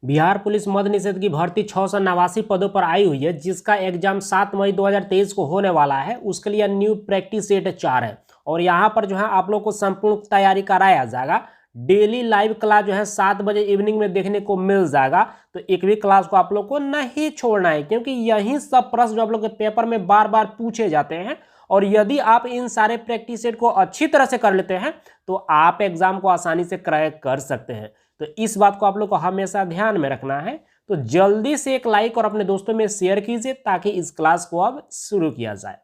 Bihar police मद्य निषेध की भर्ती 689 पदों पर आई हुई है, जिसका एग्जाम 7 मई 2023 को होने वाला है। उसके लिए न्यू प्रैक्टिस सेट 4 है और यहाँ पर जो है आप लोग को संपूर्ण तैयारी कराया जाएगा। डेली लाइव क्लास जो है 7 बजे इवनिंग में देखने को मिल जाएगा। तो एक भी क्लास को आप लोग को नहीं छोड़ना है, क्योंकि यही सब प्रश्न जो आप लोग के पेपर में बार बार पूछे जाते हैं। और यदि आप इन सारे प्रैक्टिस सेट को अच्छी तरह से कर लेते हैं तो आप एग्जाम को आसानी से क्रैक कर सकते हैं। तो इस बात को आप लोग को हमेशा ध्यान में रखना है। तो जल्दी से एक लाइक और अपने दोस्तों में शेयर कीजिए ताकि इस क्लास को अब शुरू किया जाए।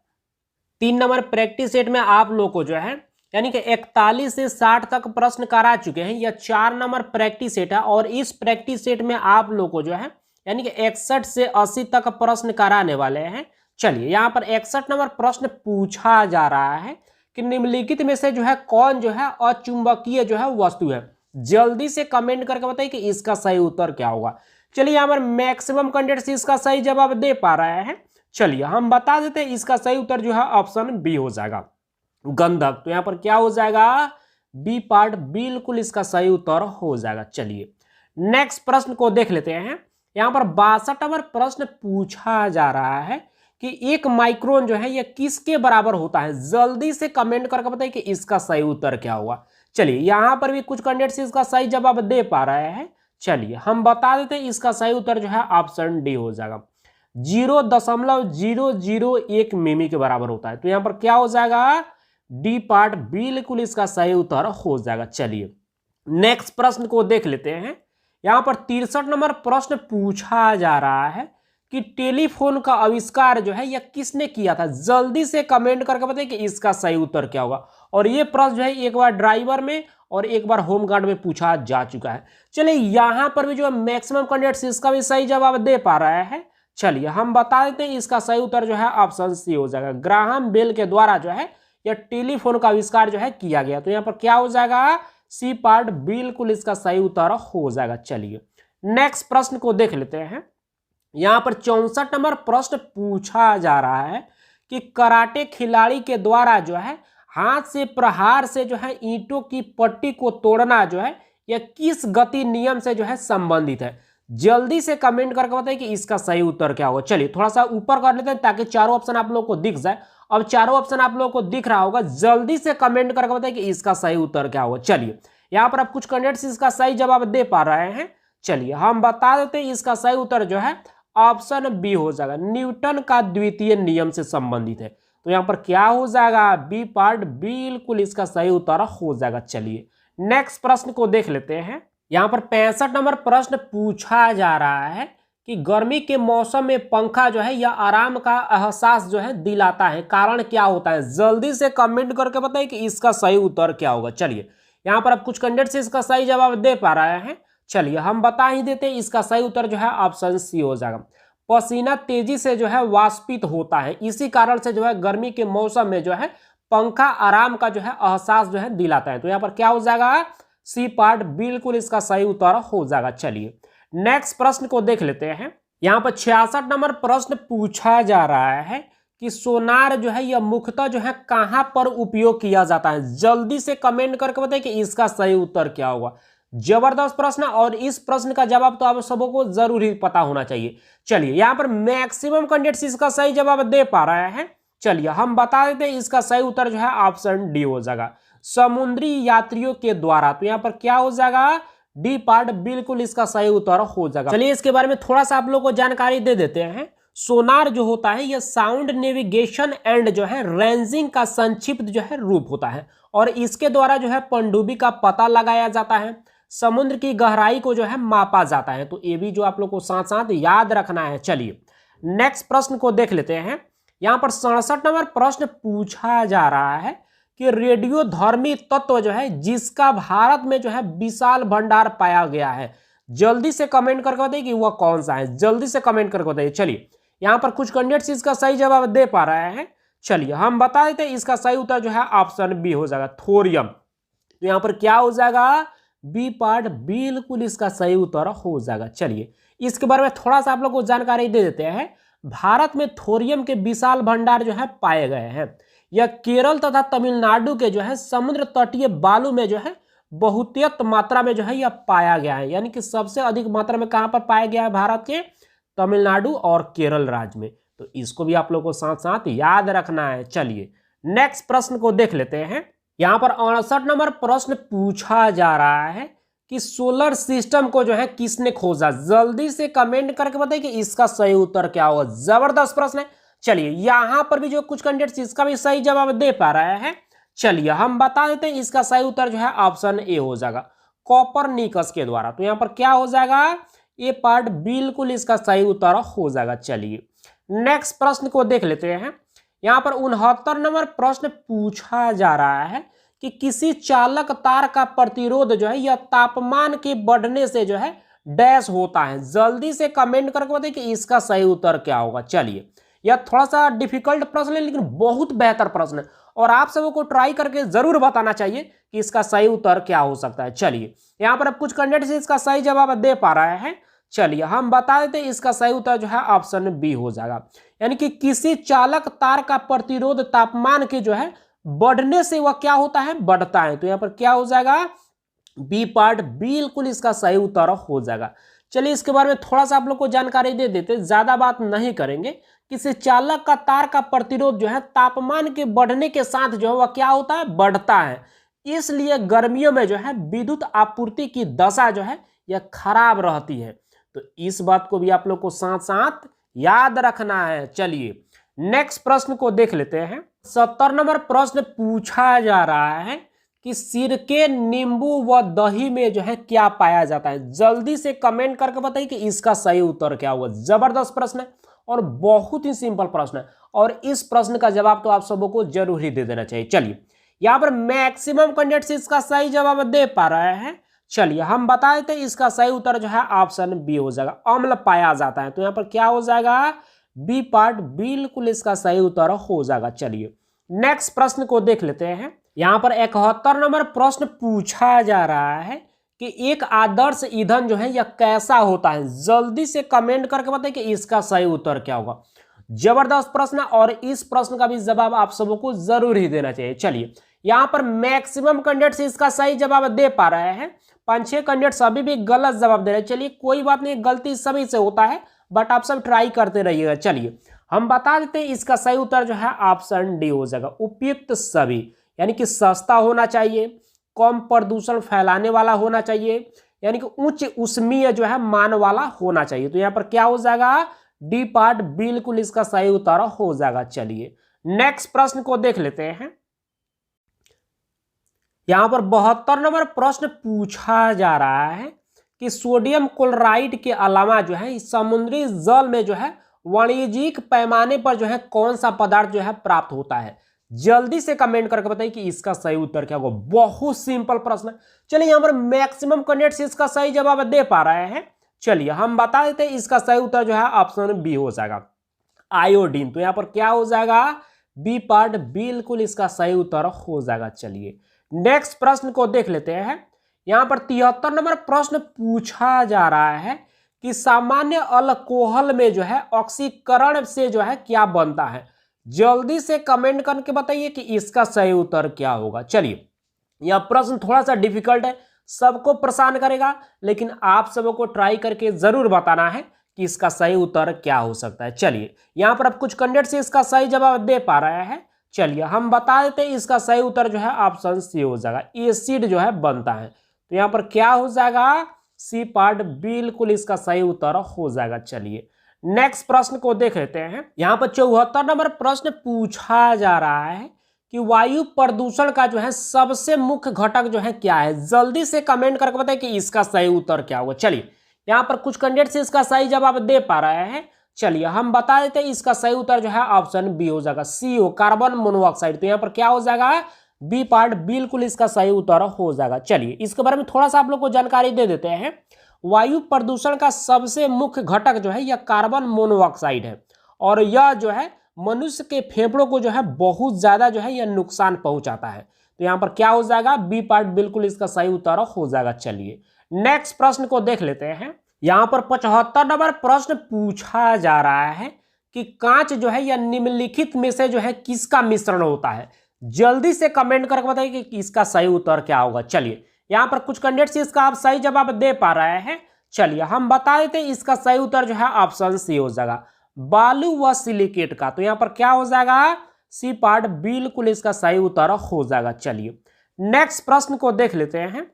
3 नंबर प्रैक्टिस सेट में आप लोग को जो है यानी कि 41 से 60 तक प्रश्न करा चुके हैं। यह 4 नंबर प्रैक्टिस सेट है और इस प्रैक्टिस सेट में आप लोग को जो है यानी कि 61 से 80 तक प्रश्न कराने वाले हैं। चलिए, यहाँ पर 61 नंबर प्रश्न पूछा जा रहा है कि निम्नलिखित में से जो है कौन जो है अचुंबकीय जो है वस्तु है। जल्दी से कमेंट करके बताइए कि इसका सही उत्तर क्या होगा। चलिए, यहाँ पर मैक्सिमम कैंडिडेट्स इसका सही जवाब दे पा रहे हैं। चलिए हम बता देते हैं, इसका सही उत्तर जो है ऑप्शन बी हो जाएगा, गंधक। तो यहाँ पर क्या हो जाएगा, बी पार्ट बिल्कुल इसका सही उत्तर हो जाएगा। चलिए नेक्स्ट प्रश्न को देख लेते हैं। यहाँ पर 62 नंबर प्रश्न पूछा जा रहा है कि 1 माइक्रोन जो है यह किसके बराबर होता है। जल्दी से कमेंट करके बताइए कि इसका सही उत्तर क्या होगा। चलिए, यहां पर भी कुछ कैंडिडेट्स इसका सही जवाब दे पा रहे हैं। चलिए हम बता देते हैं, इसका सही उत्तर जो है ऑप्शन डी हो जाएगा, 0.001 मिमी के बराबर होता है। तो यहां पर क्या हो जाएगा, डी पार्ट बिल्कुल इसका सही उत्तर हो जाएगा। चलिए नेक्स्ट प्रश्न को देख लेते हैं। यहां पर 63 नंबर प्रश्न पूछा जा रहा है कि टेलीफोन का आविष्कार जो है यह किसने किया था। जल्दी से कमेंट करके बताइए कि इसका सही उत्तर क्या होगा। और ये प्रश्न जो है एक बार ड्राइवर में और एक बार होमगार्ड में पूछा जा चुका है। चलिए यहां पर भी जो है मैक्सिमम कैंडिडेट्स इसका भी सही जवाब दे पा रहे हैं। चलिए हम बता देते हैं, इसका सही उत्तर जो है ऑप्शन सी हो जाएगा, ग्राहम बेल के द्वारा जो है यह टेलीफोन का आविष्कार जो है किया गया। तो यहाँ पर क्या हो जाएगा, सी पार्ट बिल्कुल इसका सही उत्तर हो जाएगा। चलिए नेक्स्ट प्रश्न को देख लेते हैं। यहां पर 64 नंबर प्रश्न पूछा जा रहा है कि कराटे खिलाड़ी के द्वारा जो है हाथ से प्रहार से जो है ईंटों की पट्टी को तोड़ना जो है यह किस गति नियम से जो है संबंधित है। जल्दी से कमेंट करके बताइए कि इसका सही उत्तर क्या होगा। चलिए थोड़ा सा ऊपर कर लेते हैं ताकि चारों ऑप्शन आप लोग को दिख जाए। अब चारों ऑप्शन आप लोग को दिख रहा होगा, जल्दी से कमेंट करके बताइए कि इसका सही उत्तर क्या होगा। चलिए यहाँ पर आप कुछ कैंडिडेट्स इसका सही जवाब दे पा रहे हैं। चलिए हम बता देते हैं, इसका सही उत्तर जो है ऑप्शन बी हो जाएगा, न्यूटन का द्वितीय नियम से संबंधित है। तो यहां पर क्या हो जाएगा, बी पार्ट बिल्कुल इसका सही उत्तर हो जाएगा। चलिए नेक्स्ट प्रश्न को देख लेते हैं। यहां पर 65 नंबर प्रश्न पूछा जा रहा है कि गर्मी के मौसम में पंखा जो है यह आराम का एहसास जो है दिलाता है, कारण क्या होता है। जल्दी से कमेंट करके बताइए कि इसका सही उत्तर क्या होगा। चलिए यहां पर आप कुछ कैंडिडेट्स इसका सही जवाब दे पा रहे हैं। चलिए हम बता ही देते हैं, इसका सही उत्तर जो है ऑप्शन सी हो जाएगा, पसीना तेजी से जो है वाष्पित होता है, इसी कारण से जो है गर्मी के मौसम में जो है पंखा आराम का जो है एहसास जो है दिलाता है। तो यहाँ पर क्या हो जाएगा, सी पार्ट बिल्कुल इसका सही उत्तर हो जाएगा। चलिए नेक्स्ट प्रश्न को देख लेते हैं। यहाँ पर 66 नंबर प्रश्न पूछा जा रहा है कि सोनार जो है यह मुख्यतः जो है कहां पर उपयोग किया जाता है। जल्दी से कमेंट करके बताइए कि इसका सही उत्तर क्या होगा। जबरदस्त प्रश्न, और इस प्रश्न का जवाब तो आप सबको जरूर ही पता होना चाहिए। चलिए यहाँ पर मैक्सिमम कैंडिडेट्स इसका सही जवाब दे पा रहे हैं। चलिए हम बता देते हैं, इसका सही उत्तर जो है ऑप्शन डी हो जाएगा, समुद्री यात्रियों के द्वारा। तो यहाँ पर क्या हो जाएगा, डी पार्ट बिल्कुल इसका सही उत्तर हो जाएगा। चलिए इसके बारे में थोड़ा सा आप लोग को जानकारी दे देते हैं। सोनार जो होता है यह साउंड नेविगेशन एंड जो है रेंजिंग का संक्षिप्त जो है रूप होता है, और इसके द्वारा जो है पनडुब्बी का पता लगाया जाता है, समुद्र की गहराई को जो है मापा जाता है। तो ये भी जो आप लोग को साथ साथ याद रखना है। चलिए नेक्स्ट प्रश्न को देख लेते हैं। यहां पर 67 नंबर प्रश्न पूछा जा रहा है कि रेडियोधर्मी तत्व जो है जिसका भारत में जो है विशाल भंडार पाया गया है। जल्दी से कमेंट करके बताइए कि वह कौन सा है। जल्दी से कमेंट करके बताइए। चलिए यहाँ पर कुछ कैंडिडेट्स इसका सही जवाब दे पा रहे हैं। चलिए हम बता देते हैं, इसका सही उत्तर जो है ऑप्शन बी हो जाएगा, थोरियम। तो यहाँ पर क्या हो जाएगा, बी पार्ट बिल्कुल इसका सही उत्तर हो जाएगा। चलिए इसके बारे में थोड़ा सा आप लोग को जानकारी दे देते हैं। भारत में थोरियम के विशाल भंडार जो है पाए गए हैं। यह केरल तथा तमिलनाडु के जो है समुद्र तटीय बालू में जो है बहुतायत मात्रा में जो है यह पाया गया है, यानी कि सबसे अधिक मात्रा में कहाँ पर पाया गया है भारत के तमिलनाडु और केरल राज्य में। तो इसको भी आप लोग को साथ साथ याद रखना है। चलिए नेक्स्ट प्रश्न को देख लेते हैं। यहाँ पर 68 नंबर प्रश्न पूछा जा रहा है कि सोलर सिस्टम को जो है किसने खोजा। जल्दी से कमेंट करके बताइए कि इसका सही उत्तर क्या होगा। जबरदस्त प्रश्न है। चलिए यहाँ पर भी जो कुछ कैंडिडेट्स इसका भी सही जवाब दे पा रहे हैं, चलिए हम बता देते हैं इसका सही उत्तर जो है ऑप्शन ए हो जाएगा, कोपरनिकस के द्वारा। तो यहाँ पर क्या हो जाएगा, ये पार्ट बिल्कुल इसका सही उत्तर हो जाएगा। चलिए नेक्स्ट प्रश्न को देख लेते हैं। यहाँ पर 69 नंबर प्रश्न पूछा जा रहा है कि किसी चालक तार का प्रतिरोध जो है यह तापमान के बढ़ने से जो है डैश होता है। जल्दी से कमेंट करके बताइए कि इसका सही उत्तर क्या होगा। चलिए यह थोड़ा सा डिफिकल्ट प्रश्न है लेकिन बहुत बेहतर प्रश्न है और आप सबको को ट्राई करके जरूर बताना चाहिए कि इसका सही उत्तर क्या हो सकता है। चलिए यहाँ पर अब कुछ कैंडिडेट इसका सही जवाब दे पा रहे हैं। चलिए हम बता देते हैं इसका सही उत्तर जो है ऑप्शन बी हो जाएगा, यानी कि किसी चालक तार का प्रतिरोध तापमान के जो है बढ़ने से वह क्या होता है, बढ़ता है। तो यहाँ पर क्या हो जाएगा, बी पार्ट बिल्कुल इसका सही उत्तर हो जाएगा। चलिए इसके बारे में थोड़ा सा आप लोग को जानकारी दे देते, ज्यादा बात नहीं करेंगे। किसी चालक का तार का प्रतिरोध जो है तापमान के बढ़ने के साथ जो है वह क्या होता है, बढ़ता है। इसलिए गर्मियों में जो है विद्युत आपूर्ति की दशा जो है यह खराब रहती है। तो इस बात को भी आप लोग को साथ साथ याद रखना है। चलिए नेक्स्ट प्रश्न को देख लेते हैं। 70 नंबर प्रश्न पूछा जा रहा है कि सिरके, नींबू व दही में जो है क्या पाया जाता है। जल्दी से कमेंट करके बताइए कि इसका सही उत्तर क्या होगा। जबरदस्त प्रश्न है और बहुत ही सिंपल प्रश्न है और इस प्रश्न का जवाब तो आप सबको जरूर ही दे देना चाहिए। चलिए यहाँ पर मैक्सिमम कैंडिडेट्स इसका सही जवाब दे पा रहे हैं। चलिए हम बता देते हैं इसका सही उत्तर जो है ऑप्शन बी हो जाएगा, अम्ल पाया जाता है। तो यहाँ पर क्या हो जाएगा, बी पार्ट बिल्कुल इसका सही उत्तर हो जाएगा। चलिए नेक्स्ट प्रश्न को देख लेते हैं। यहाँ पर 71 नंबर प्रश्न पूछा जा रहा है कि एक आदर्श ईंधन जो है यह कैसा होता है। जल्दी से कमेंट करके बताइए कि इसका सही उत्तर क्या होगा। जबरदस्त प्रश्न और इस प्रश्न का भी जवाब आप सबको जरूर ही देना चाहिए। चलिए यहाँ पर मैक्सिमम कैंडिडेट्स इसका सही जवाब दे पा रहे हैं, 5-6 कैंडिडेट्स अभी भी गलत जवाब दे रहे हैं। चलिए कोई बात नहीं, गलती सभी से होता है बट आप सब ट्राई करते रहिएगा। चलिए हम बता देते हैं इसका सही उत्तर जो है ऑप्शन डी हो जाएगा, उपयुक्त सभी, यानी कि सस्ता होना चाहिए, कम प्रदूषण फैलाने वाला होना चाहिए, यानी कि उच्च ऊष्मीय जो है मान वाला होना चाहिए। तो यहाँ पर क्या हो जाएगा, डी पार्ट बिल्कुल इसका सही उत्तर हो जाएगा। चलिए नेक्स्ट प्रश्न को देख लेते हैं। यहाँ पर 72 नंबर प्रश्न पूछा जा रहा है कि सोडियम क्लोराइड के अलावा जो है समुद्री जल में जो है वाणिज्यिक पैमाने पर जो है कौन सा पदार्थ जो है प्राप्त होता है। जल्दी से कमेंट करके बताइए कि इसका सही उत्तर क्या होगा। बहुत सिंपल प्रश्न है। चलिए यहाँ पर मैक्सिमम कैंडिडेट्स इसका सही जवाब दे पा रहे हैं। चलिए हम बता देते हैं इसका सही उत्तर जो है ऑप्शन बी हो जाएगा, आयोडीन। तो यहाँ पर क्या हो जाएगा, बी पार्ट बिल्कुल इसका सही उत्तर हो जाएगा। चलिए नेक्स्ट प्रश्न को देख लेते हैं। यहाँ पर 73 नंबर प्रश्न पूछा जा रहा है कि सामान्य अल्कोहल में जो है ऑक्सीकरण से जो है क्या बनता है। जल्दी से कमेंट करके बताइए कि इसका सही उत्तर क्या होगा। चलिए यह प्रश्न थोड़ा सा डिफिकल्ट है, सबको परेशान करेगा, लेकिन आप सबको ट्राई करके जरूर बताना है कि इसका सही उत्तर क्या हो सकता है। चलिए यहाँ पर अब कुछ कैंडिडेट्स इसका सही जवाब दे पा रहे हैं। चलिए हम बता देते हैं इसका सही उत्तर जो है ऑप्शन सी हो जाएगा, एसिड जो है बनता है। तो यहाँ पर क्या हो जाएगा, सी पार्ट बिल्कुल इसका सही उत्तर हो जाएगा। चलिए नेक्स्ट प्रश्न को देख लेते हैं। यहाँ पर 74 नंबर प्रश्न पूछा जा रहा है कि वायु प्रदूषण का जो है सबसे मुख्य घटक जो है क्या है। जल्दी से कमेंट करके बताइए कि इसका सही उत्तर क्या होगा। चलिए यहाँ पर कुछ कैंडिडेट्स इसका सही जवाब दे पा रहे हैं। चलिए हम बता देते हैं इसका सही उत्तर जो है ऑप्शन बी हो जाएगा, CO कार्बन मोनोऑक्साइड। तो यहाँ पर क्या हो जाएगा, बी पार्ट बिल्कुल इसका सही उत्तर हो जाएगा। चलिए इसके बारे में थोड़ा सा आप लोग को जानकारी दे देते हैं। वायु प्रदूषण का सबसे मुख्य घटक जो है यह कार्बन मोनोऑक्साइड है और यह जो है मनुष्य के फेफड़ों को जो है बहुत ज्यादा जो है यह नुकसान पहुंचाता है। तो यहाँ पर क्या हो जाएगा, बी पार्ट बिल्कुल इसका सही उत्तर हो जाएगा। चलिए नेक्स्ट प्रश्न को देख लेते हैं। यहाँ पर 75 नंबर प्रश्न पूछा जा रहा है कि कांच जो है यह निम्नलिखित में से जो है किसका मिश्रण होता है। जल्दी से कमेंट करके बताइए कि इसका सही उत्तर क्या होगा। चलिए यहाँ पर कुछ कैंडिडेट्स इसका आप सही जवाब दे पा रहे हैं। चलिए हम बता देते हैं, इसका सही उत्तर जो है ऑप्शन सी हो जाएगा, बालू व सिलिकेट का। तो यहाँ पर क्या हो जाएगा, सी पार्ट बिल्कुल इसका सही उत्तर हो जाएगा। चलिए नेक्स्ट प्रश्न को देख लेते हैं।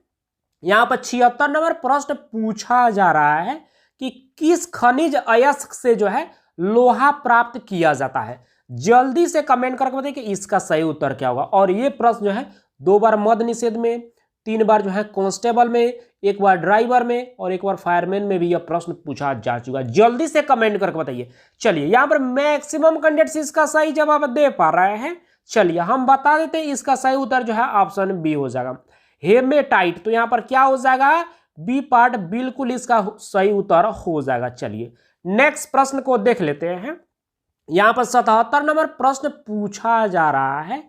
यहाँ पर 76 नंबर प्रश्न पूछा जा रहा है कि किस खनिज अयस्क से जो है लोहा प्राप्त किया जाता है। जल्दी से कमेंट करके बताइए कि इसका सही उत्तर क्या होगा। और ये प्रश्न जो है 2 बार मद्य निषेध में, 3 बार जो है कांस्टेबल में, 1 बार ड्राइवर में और 1 बार फायरमैन में भी यह प्रश्न पूछा जा चुका है। जल्दी से कमेंट करके बताइए। चलिए यहाँ पर मैक्सिमम कैंडिडेट्स इसका सही जवाब दे पा रहे हैं। चलिए हम बता देते हैं, इसका सही उत्तर जो है ऑप्शन बी हो जाएगा, हेमेटाइट। तो यहाँ पर क्या हो जाएगा, बी पार्ट बिल्कुल इसका सही उत्तर हो जाएगा। चलिए नेक्स्ट प्रश्न को देख लेते हैं। यहाँ पर 77 नंबर प्रश्न पूछा जा रहा है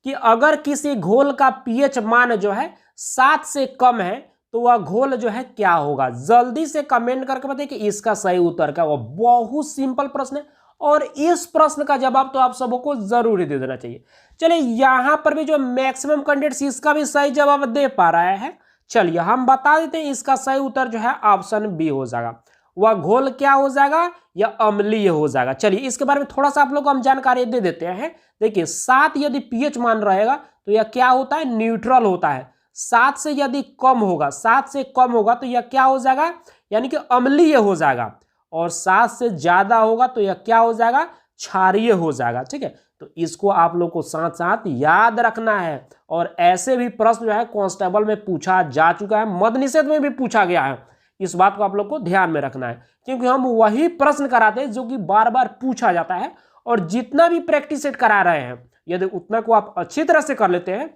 कि अगर किसी घोल का पीएच मान जो है 7 से कम है तो वह घोल जो है क्या होगा। जल्दी से कमेंट करके बताइए कि इसका सही उत्तर क्या होगा। बहुत सिंपल प्रश्न है और इस प्रश्न का जवाब तो आप सबको जरूर ही दे देना चाहिए। चलिए यहाँ पर भी जो मैक्सिमम कैंडिडेट्स इसका भी सही जवाब दे पा रहे हैं। चलिए हम बता देते हैं, इसका सही उत्तर जो है ऑप्शन बी हो जाएगा, वह घोल क्या हो जाएगा, या अम्लीय हो जाएगा। चलिए इसके बारे में थोड़ा सा आप लोग को हम जानकारी दे देते हैं। देखिए 7 यदि पीएच मान रहेगा तो यह क्या होता है, न्यूट्रल होता है। 7 से यदि कम होगा, 7 से कम होगा तो यह क्या हो जाएगा, यानी कि अम्लीय हो जाएगा। और 7 से ज्यादा होगा तो यह क्या हो जाएगा, क्षारीय हो जाएगा। ठीक है, तो इसको आप लोग को साथ साथ याद रखना है। और ऐसे भी प्रश्न जो है कांस्टेबल में पूछा जा चुका है, मद्य निषेध में भी पूछा गया है। इस बात को आप लोग को ध्यान में रखना है, क्योंकि हम वही प्रश्न कराते हैं जो कि बार बार पूछा जाता है। और जितना भी प्रैक्टिस सेट करा रहे हैं, यदि उतना को आप अच्छी तरह से कर लेते हैं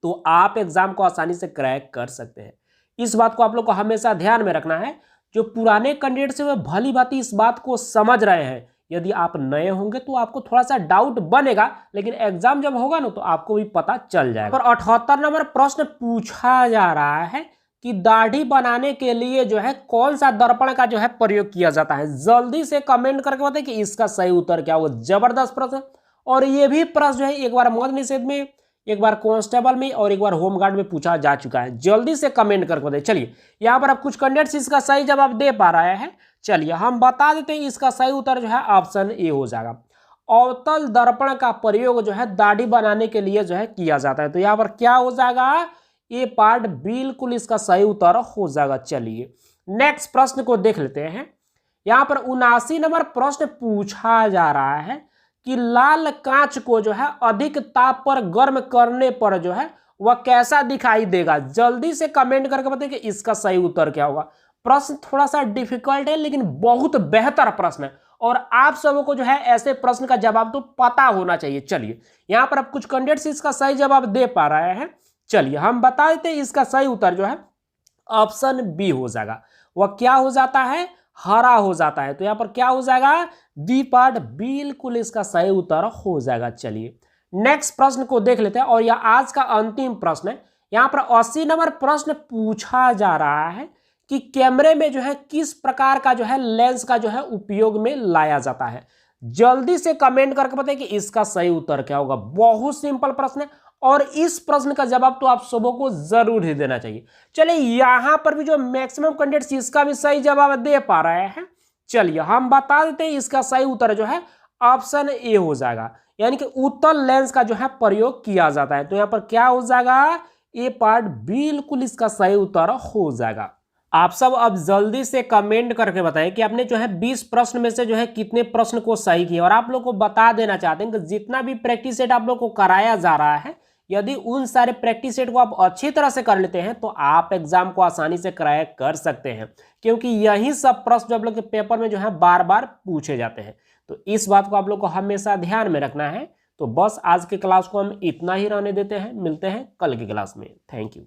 तो आप एग्जाम को आसानी से क्रैक कर सकते हैं। इस बात को आप लोग को हमेशा ध्यान में रखना है। जो पुराने कैंडिडेट से वे भली भांति इस बात को समझ रहे हैं। यदि आप नए होंगे तो आपको थोड़ा सा डाउट बनेगा, लेकिन एग्जाम जब होगा ना तो आपको भी पता चल जाएगा। और 78 नंबर प्रश्न पूछा जा रहा है कि दाढ़ी बनाने के लिए जो है कौन सा दर्पण का जो है प्रयोग किया जाता है। जल्दी से कमेंट करके बताइए कि इसका सही उत्तर क्या होगा। जबरदस्त प्रश्न। और ये भी प्रश्न जो है 1 बार मद्य निषेध में, 1 बार कांस्टेबल में और 1 बार होमगार्ड में पूछा जा चुका है। जल्दी से कमेंट करके बताइए। चलिए यहाँ पर अब कुछ कैंडिडेट्स इसका सही जवाब दे पा रहे हैं। चलिए हम बता देते हैं, इसका सही उत्तर जो है ऑप्शन ए हो जाएगा, अवतल दर्पण का प्रयोग जो है दाढ़ी बनाने के लिए जो है किया जाता है। तो यहाँ पर क्या हो जाएगा, ये पार्ट बिल्कुल इसका सही उत्तर हो जाएगा। चलिए नेक्स्ट प्रश्न को देख लेते हैं। यहाँ पर 79 नंबर प्रश्न पूछा जा रहा है कि लाल कांच को जो है अधिक ताप पर गर्म करने पर जो है वह कैसा दिखाई देगा। जल्दी से कमेंट करके बताइए कि इसका सही उत्तर क्या होगा। प्रश्न थोड़ा सा डिफिकल्ट है लेकिन बहुत बेहतर प्रश्न है और आप सबों को जो है ऐसे प्रश्न का जवाब तो पता होना चाहिए। चलिए यहाँ पर अब कुछ कैंडिडेट्स इसका सही जवाब दे पा रहे हैं। चलिए हम बता देते हैं, इसका सही उत्तर जो है ऑप्शन बी हो जाएगा, वह क्या हो जाता है, हरा हो जाता है। तो यहाँ पर क्या हो जाएगा, बी पार्ट बिल्कुल इसका सही उत्तर हो जाएगा। चलिए नेक्स्ट प्रश्न को देख लेते हैं और यह आज का अंतिम प्रश्न है। यहाँ पर 80 नंबर प्रश्न पूछा जा रहा है कि कैमरे में जो है किस प्रकार का जो है लेंस का जो है उपयोग में लाया जाता है। जल्दी से कमेंट करके बताइए कि इसका सही उत्तर क्या होगा। बहुत सिंपल प्रश्न है और इस प्रश्न का जवाब तो आप सबों को जरूर ही देना चाहिए। चलिए यहाँ पर भी जो मैक्सिमम कैंडिडेट्स इसका भी सही जवाब दे पा रहे हैं। चलिए हम बता देते हैं, इसका सही उत्तर जो है ऑप्शन ए हो जाएगा, यानी कि उत्तल लेंस का जो है प्रयोग किया जाता है। तो यहाँ पर क्या हो जाएगा, ए पार्ट बिल्कुल इसका सही उत्तर हो जाएगा। आप सब अब जल्दी से कमेंट करके बताएं कि आपने जो है 20 प्रश्न में से जो है कितने प्रश्न को सही किया। और आप लोग को बता देना चाहते हैं कि जितना भी प्रैक्टिस सेट आप लोग को कराया जा रहा है, यदि उन सारे प्रैक्टिस सेट को आप अच्छी तरह से कर लेते हैं तो आप एग्जाम को आसानी से क्रैक कर सकते हैं, क्योंकि यही सब प्रश्न जो आप लोग के पेपर में जो है बार बार पूछे जाते हैं। तो इस बात को आप लोग को हमेशा ध्यान में रखना है। तो बस आज के क्लास को हम इतना ही रहने देते हैं, मिलते हैं कल की क्लास में। Thank you.